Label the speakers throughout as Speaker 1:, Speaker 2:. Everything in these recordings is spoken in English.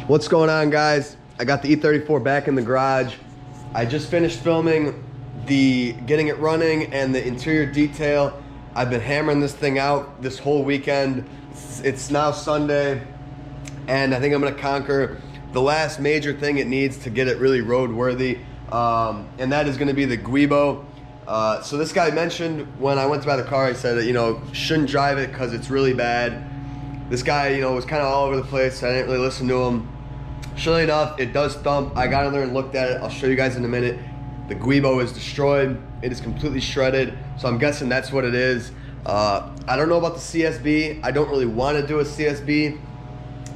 Speaker 1: What's going on, guys? I got the E34 back in the garage. I just finished filming the getting it running and the interior detail. I've been hammering this thing out this whole weekend. It's now Sunday, and I think I'm gonna conquer the last major thing it needs to get it really roadworthy, and that is gonna be the guibo. So this guy mentioned when I went to buy the car, he said that, shouldn't drive it because it's really bad. This guy, was kind of all over the place. So I didn't really listen to him. Surely enough, it does thump. I got in there and looked at it. I'll show you guys in a minute. The guibo is destroyed. It is completely shredded. So I'm guessing that's what it is. I don't know about the CSB. I don't really want to do a CSB.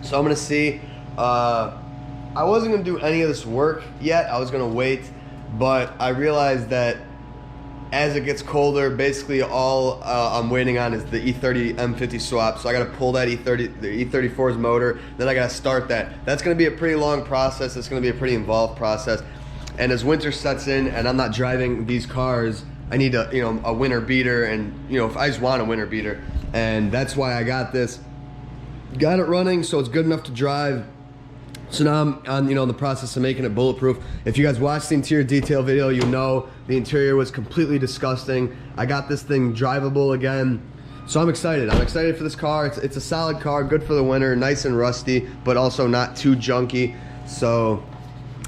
Speaker 1: So I'm gonna see. I wasn't gonna do any of this work yet. I was gonna wait, but I realized that as it gets colder, basically all I'm waiting on is the E30 M50 swap. So I gotta pull that the E34's motor, then I gotta start that. That's gonna be a pretty long process. It's gonna be a pretty involved process. And as winter sets in and I'm not driving these cars, I need a winter beater, and if I just want a winter beater. And that's why I got this. Got it running, so it's good enough to drive. So now I'm on, in the process of making it bulletproof. If you guys watched the interior detail video, the interior was completely disgusting. I got this thing drivable again. So I'm excited. I'm excited for this car. It's a solid car, good for the winter, nice and rusty, but also not too junky. So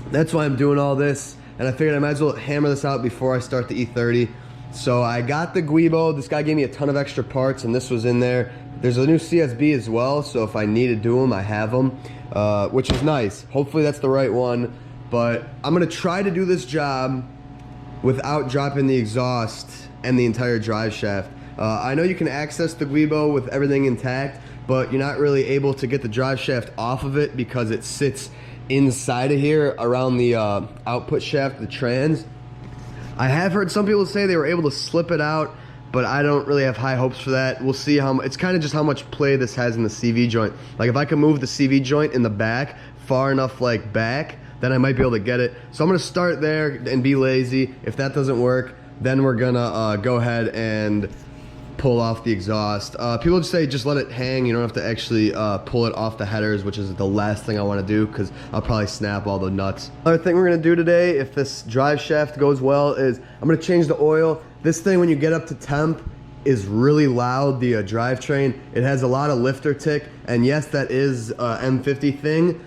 Speaker 1: that's why I'm doing all this. And I figured I might as well hammer this out before I start the E30. So I got the guibo. This guy gave me a ton of extra parts, and this was in there. There's a new CSB as well, so if I need to do them, I have them, which is nice. Hopefully that's the right one, but I'm gonna try to do this job without dropping the exhaust and the entire drive shaft. I know you can access the guibo with everything intact, but you're not really able to get the drive shaft off of it because it sits inside of here around the output shaft, the trans. I have heard some people say they were able to slip it out, but I don't really have high hopes for that. We'll see it's kind of just how much play this has in the CV joint. Like if I can move the CV joint in the back far enough back, then I might be able to get it. So I'm gonna start there and be lazy. If that doesn't work, then we're gonna go ahead and pull off the exhaust. People just say just let it hang. You don't have to actually pull it off the headers, which is the last thing I want to do because I'll probably snap all the nuts. Another thing we're gonna do today, if this drive shaft goes well, is I'm gonna change the oil. This thing, when you get up to temp, is really loud, the drivetrain. It has a lot of lifter tick, and yes, that is M50 thing.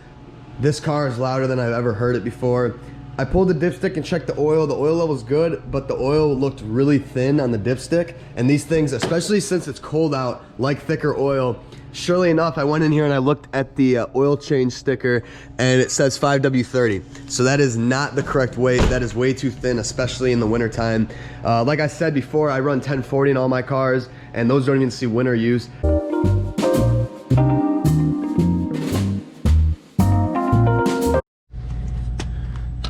Speaker 1: This car is louder than I've ever heard it before. I pulled the dipstick and checked the oil. The oil level's good, but the oil looked really thin on the dipstick. And these things, especially since it's cold out, like thicker oil. Surely enough, I went in here and I looked at the oil change sticker, and it says 5W30. So that is not the correct weight. That is way too thin, especially in the wintertime. Like I said before, I run 1040 in all my cars, and those don't even see winter use.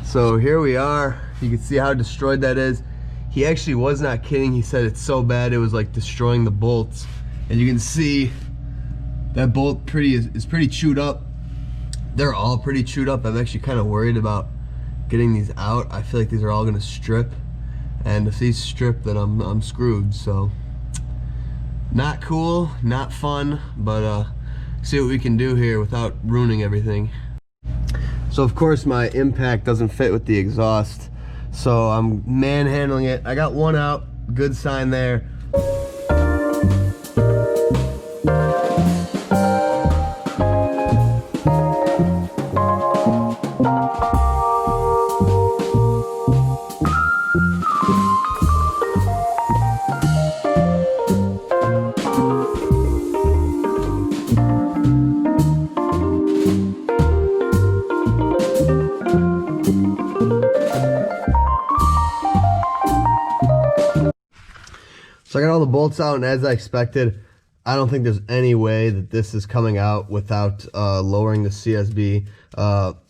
Speaker 1: So here we are. You can see how destroyed that is. He actually was not kidding. He said it's so bad it was like destroying the bolts. And you can see that bolt is pretty chewed up. They're all pretty chewed up. I'm actually kind of worried about getting these out. I feel like these are all gonna strip. And if these strip, then I'm screwed. So not cool, not fun, but see what we can do here without ruining everything. So of course my impact doesn't fit with the exhaust, so I'm manhandling it. I got one out, good sign there. So I got all the bolts out, and as I expected, I don't think there's any way that this is coming out without lowering the CSB.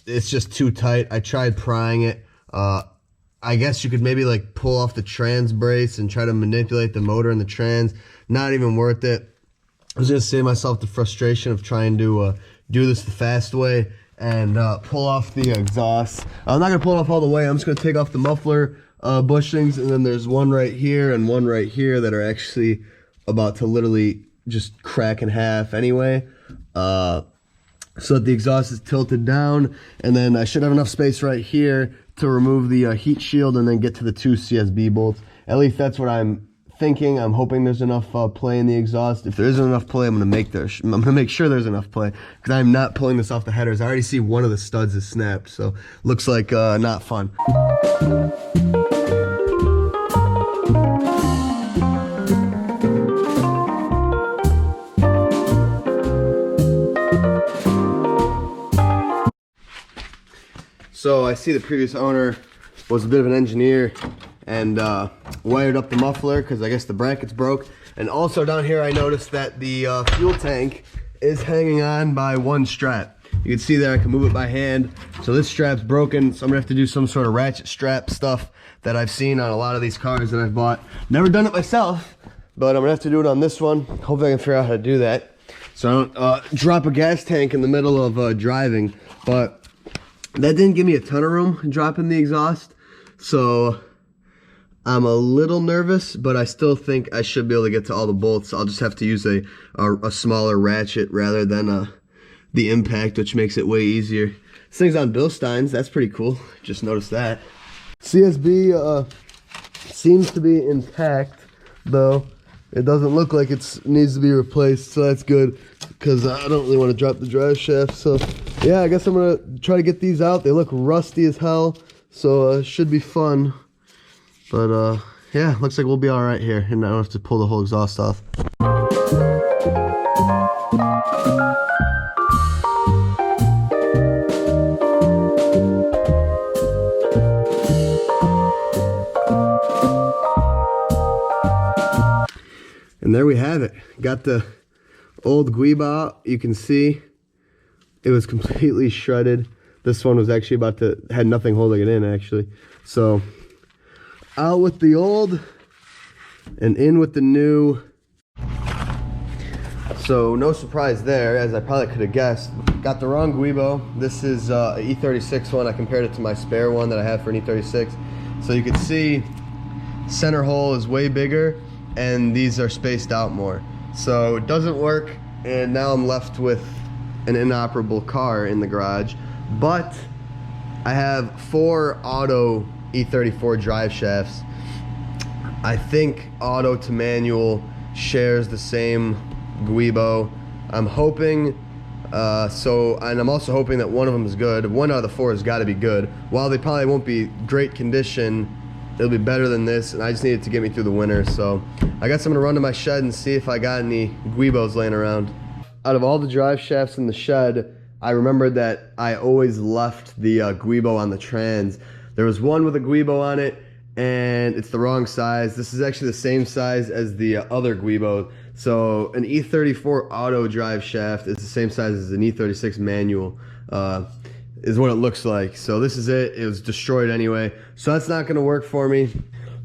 Speaker 1: It's just too tight. I tried prying it. I guess you could maybe pull off the trans brace and try to manipulate the motor and the trans. Not even worth it. I was gonna save myself the frustration of trying to do this the fast way and pull off the exhaust. I'm not gonna pull it off all the way. I'm just gonna take off the muffler bushings, and then there's one right here and one right here that are actually about to literally just crack in half anyway. so that the exhaust is tilted down, and then I should have enough space right here to remove the heat shield and then get to the 2 CSB bolts. At least that's what I'm thinking. I'm hoping there's enough play in the exhaust. If there isn't enough play, I'm gonna make sure there's enough play, because I'm not pulling this off the headers. I already see one of the studs is snapped, so looks like not fun. So I see the previous owner was a bit of an engineer and wired up the muffler, because I guess the brackets broke. And also down here I noticed that the fuel tank is hanging on by one strap. You can see there I can move it by hand. So this strap's broken, so I'm gonna have to do some sort of ratchet strap stuff that I've seen on a lot of these cars that I've bought. Never done it myself, but I'm gonna have to do it on this one. Hopefully I can figure out how to do that, so I don't drop a gas tank in the middle of driving. But that didn't give me a ton of room dropping the exhaust, so I'm a little nervous, but I still think I should be able to get to all the bolts. I'll just have to use a smaller ratchet rather than the impact, which makes it way easier. This thing's on Bilsteins. That's pretty cool. Just noticed that. CSB seems to be intact, though. It doesn't look like it needs to be replaced, so that's good, because I don't really want to drop the drive shaft. So yeah, I guess I'm gonna try to get these out. They look rusty as hell, so should be fun. But yeah, looks like we'll be all right here, and I don't have to pull the whole exhaust off. And there we have it. Got the old guibo out. You can see it was completely shredded. This one was actually had nothing holding it in, actually. So out with the old and in with the new. So no surprise there, as I probably could have guessed. Got the wrong guibo. This is an E36 one. I compared it to my spare one that I have for an E36. So you can see center hole is way bigger, and these are spaced out more. So it doesn't work, and now I'm left with an inoperable car in the garage. But I have 4 auto E34 drive shafts. I think auto to manual shares the same guibo. I'm hoping, and I'm also hoping that one of them is good. 1 out of the 4 has got to be good. While they probably won't be great condition, it'll be better than this, and I just need it to get me through the winter. So I guess I'm gonna run to my shed and see if I got any guibos laying around. Out of all the drive shafts in the shed, I remembered that I always left the guibo on the trans. There was one with a guibo on it, and it's the wrong size. This is actually the same size as the other guibo. So an E34 auto drive shaft is the same size as an E36 manual. Is what it looks like. So this is it. It was destroyed anyway, so that's not going to work for me.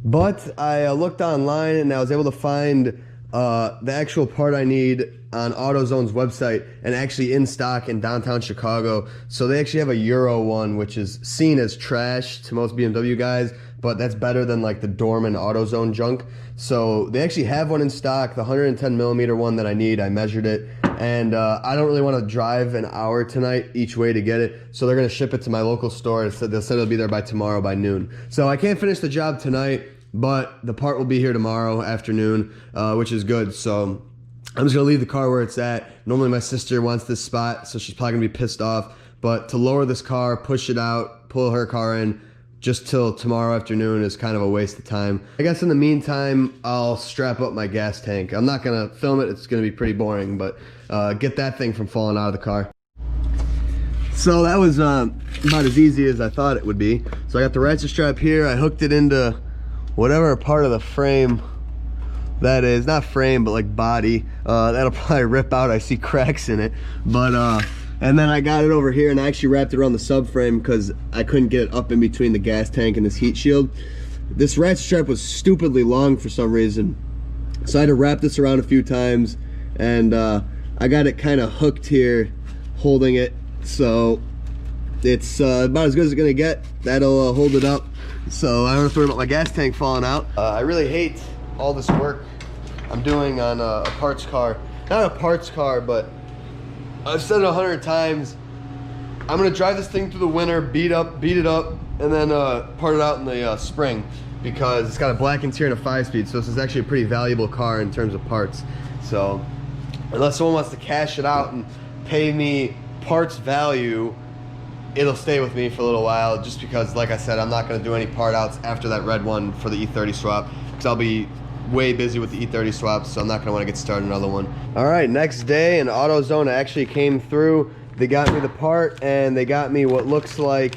Speaker 1: But I looked online, and I was able to find the actual part I need on AutoZone's website, and actually in stock in downtown Chicago. So they actually have a Euro one, which is seen as trash to most BMW guys, but that's better than like the Dorman AutoZone junk. So they actually have one in stock, the 110 millimeter one that I need. I measured it, and I don't really want to drive an hour tonight each way to get it, so they're going to ship it to my local store. They said it'll be there by tomorrow by noon. So I can't finish the job tonight, but the part will be here tomorrow afternoon, which is good. So I'm just going to leave the car where it's at. Normally my sister wants this spot, so she's probably going to be pissed off. But to lower this car, push it out, pull her car in, just till tomorrow afternoon is kind of a waste of time. I guess in the meantime, I'll strap up my gas tank. I'm not going to film it. It's going to be pretty boring, but get that thing from falling out of the car. So that was about as easy as I thought it would be. So I got the ratchet strap here. I hooked it into whatever part of the frame that is. Not frame, but like body. That'll probably rip out. I see cracks in it. But and then I got it over here, and I actually wrapped it around the subframe because I couldn't get it up in between the gas tank and this heat shield. This ratchet strap was stupidly long for some reason, so I had to wrap this around a few times, and I got it kind of hooked here, holding it. So it's about as good as it's gonna get. That'll hold it up. So I don't have to worry about my gas tank falling out. I really hate all this work I'm doing on a parts car. Not a parts car, but I've said it 100 times. I'm gonna drive this thing through the winter, beat it up, and then part it out in the spring, because it's got a black interior and a 5-speed, so this is actually a pretty valuable car in terms of parts. So unless someone wants to cash it out and pay me parts value, it'll stay with me for a little while, just because, like I said, I'm not gonna do any part outs after that red one for the E30 swap, because I'll be way busy with the E30 swaps, so I'm not gonna wanna get started another one. All right, next day, and AutoZone actually came through. They got me the part, and they got me what looks like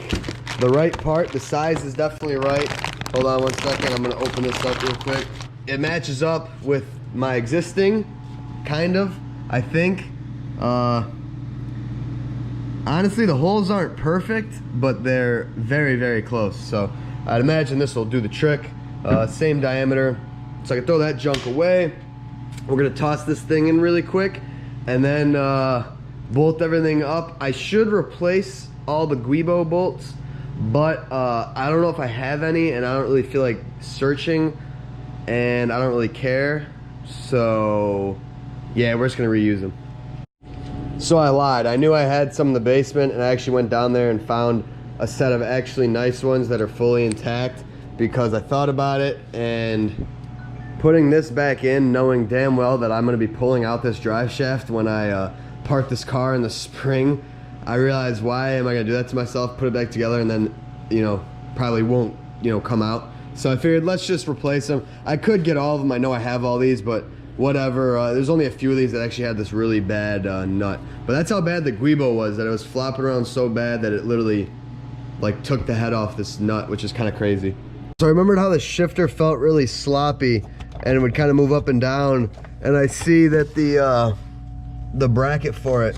Speaker 1: the right part. The size is definitely right. Hold on one second, I'm gonna open this up real quick. It matches up with my existing, kind of, I think. Honestly, the holes aren't perfect, but they're very, very close. So I'd imagine this will do the trick. Same diameter. So I can throw that junk away. We're gonna toss this thing in really quick, and then bolt everything up. I should replace all the guibo bolts, but I don't know if I have any, and I don't really feel like searching, and I don't really care. So yeah, we're just gonna reuse them. So I lied. I knew I had some in the basement, and I actually went down there and found a set of actually nice ones that are fully intact, because I thought about it, and putting this back in, knowing damn well that I'm gonna be pulling out this drive shaft when I park this car in the spring, I realized, why am I gonna do that to myself, put it back together, and then, you know, probably won't, you know, come out. So I figured, let's just replace them. I could get all of them. I know I have all these, but whatever. There's only a few of these that actually had this really bad nut. But that's how bad the guibo was, that it was flopping around so bad that it literally like took the head off this nut, which is kind of crazy. So I remembered how the shifter felt really sloppy, and it would kind of move up and down, and I see that the bracket for it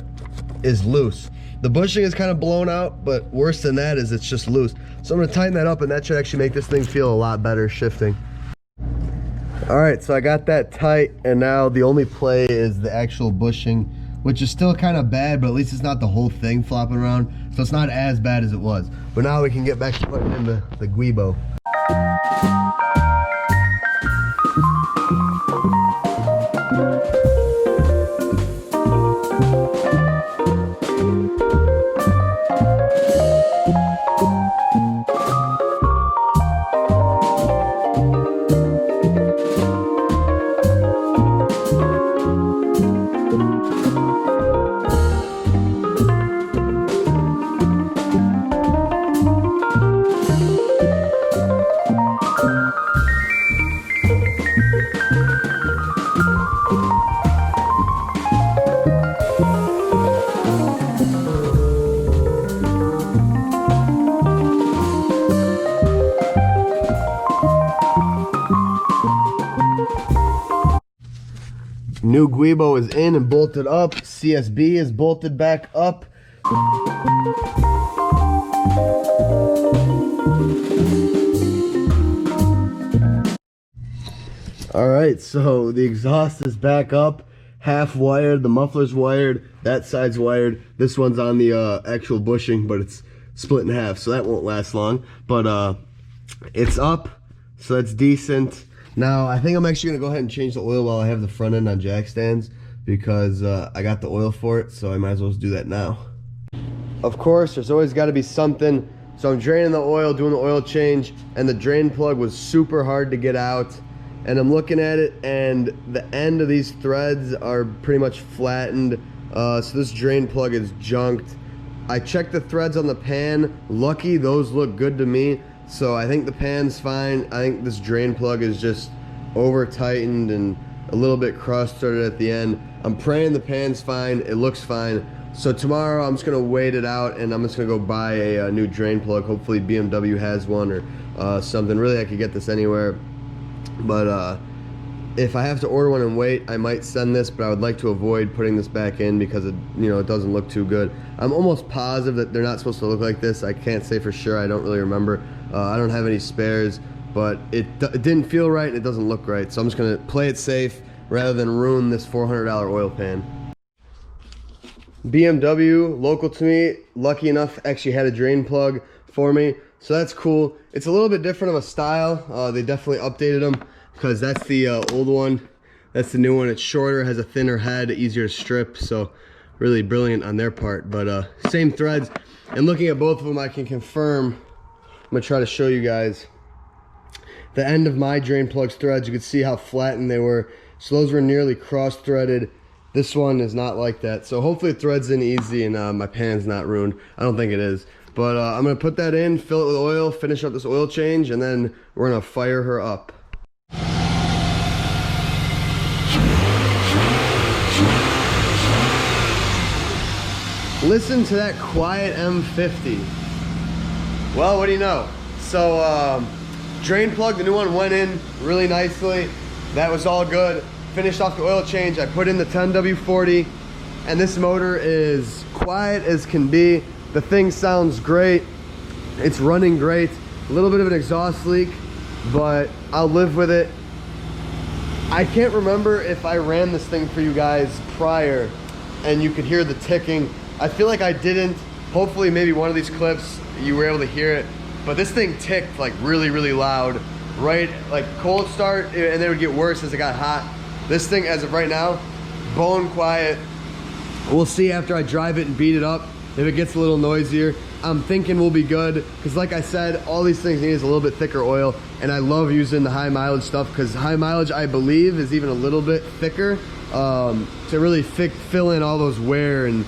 Speaker 1: is loose. The bushing is kind of blown out, but worse than that is it's just loose. So I'm gonna tighten that up, and that should actually make this thing feel a lot better shifting. All right, so I got that tight, and now the only play is the actual bushing, which is still kind of bad, but at least it's not the whole thing flopping around, so it's not as bad as it was. But now we can get back to putting in the guibo. New guibo is in and bolted up. CSB is bolted back up. All right, so the exhaust is back up, half wired, the muffler's wired, that side's wired. This one's on the actual bushing, but it's split in half, so that won't last long. But it's up, so that's decent. Now, I think I'm actually gonna go ahead and change the oil while I have the front end on jack stands, because I got the oil for it, so I might as well just do that now. Of course, there's always gotta be something. So I'm draining the oil, doing the oil change, and the drain plug was super hard to get out. And I'm looking at it, and the end of these threads are pretty much flattened. So this drain plug is junked. I checked the threads on the pan. Lucky, those look good to me. So I think the pan's fine. I think this drain plug is just over tightened and a little bit cross-threaded at the end. I'm praying the pan's fine. It looks fine. So tomorrow I'm just gonna wait it out, and I'm just gonna go buy a new drain plug. Hopefully BMW has one or something. Really, I could get this anywhere. But if I have to order one and wait, I might send this, but I would like to avoid putting this back in because it, you know, it doesn't look too good. I'm almost positive that they're not supposed to look like this. I can't say for sure. I don't really remember. I don't have any spares, but it didn't feel right and it doesn't look right. So I'm just gonna play it safe rather than ruin this $400 oil pan. BMW, local to me, lucky enough, actually had a drain plug for me. So that's cool. It's a little bit different of a style. They definitely updated them, because that's the old one. That's the new one. It's shorter, has a thinner head, easier to strip. So really brilliant on their part, but same threads. And looking at both of them, I can confirm, I'm gonna try to show you guys the end of my drain plugs threads. You can see how flattened they were. So those were nearly cross-threaded. This one is not like that. So hopefully it threads in easy and my pan's not ruined. I don't think it is. But I'm gonna put that in, fill it with oil, finish up this oil change, and then we're gonna fire her up. Listen to that quiet M50. Well, what do you know? So drain plug, the new one went in really nicely. That was all good. Finished off the oil change. I put in the 10W40, and this motor is quiet as can be. The thing sounds great. It's running great. A little bit of an exhaust leak, but I'll live with it. I can't remember if I ran this thing for you guys prior and you could hear the ticking. I feel like I didn't. Hopefully maybe one of these clips you were able to hear it, but this thing ticked like really, really loud, right? Like cold start, and then it would get worse as it got hot. This thing, as of right now, bone quiet. We'll see after I drive it and beat it up if it gets a little noisier. I'm thinking we'll be good, because like I said, all these things need is a little bit thicker oil, and I love using the high mileage stuff, because high mileage, I believe, is even a little bit thicker to really fill in all those wear and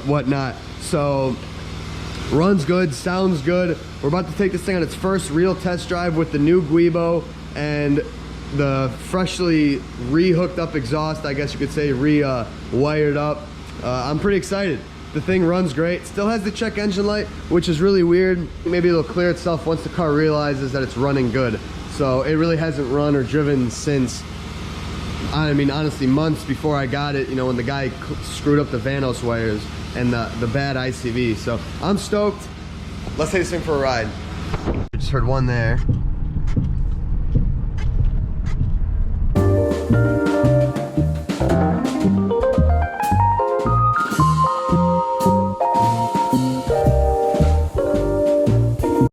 Speaker 1: whatnot. So runs good, sounds good. We're about to take this thing on its first real test drive with the new guibo and the freshly re-hooked up exhaust, I guess you could say, wired up. I'm pretty excited. The thing runs great. Still has the check engine light, which is really weird. Maybe it'll clear itself once the car realizes that it's running good. So it really hasn't run or driven since, I mean, honestly, months before I got it, you know, when the guy screwed up the Vanos wires and the bad ICV. So I'm stoked. Let's take this thing for a ride. I just heard one there.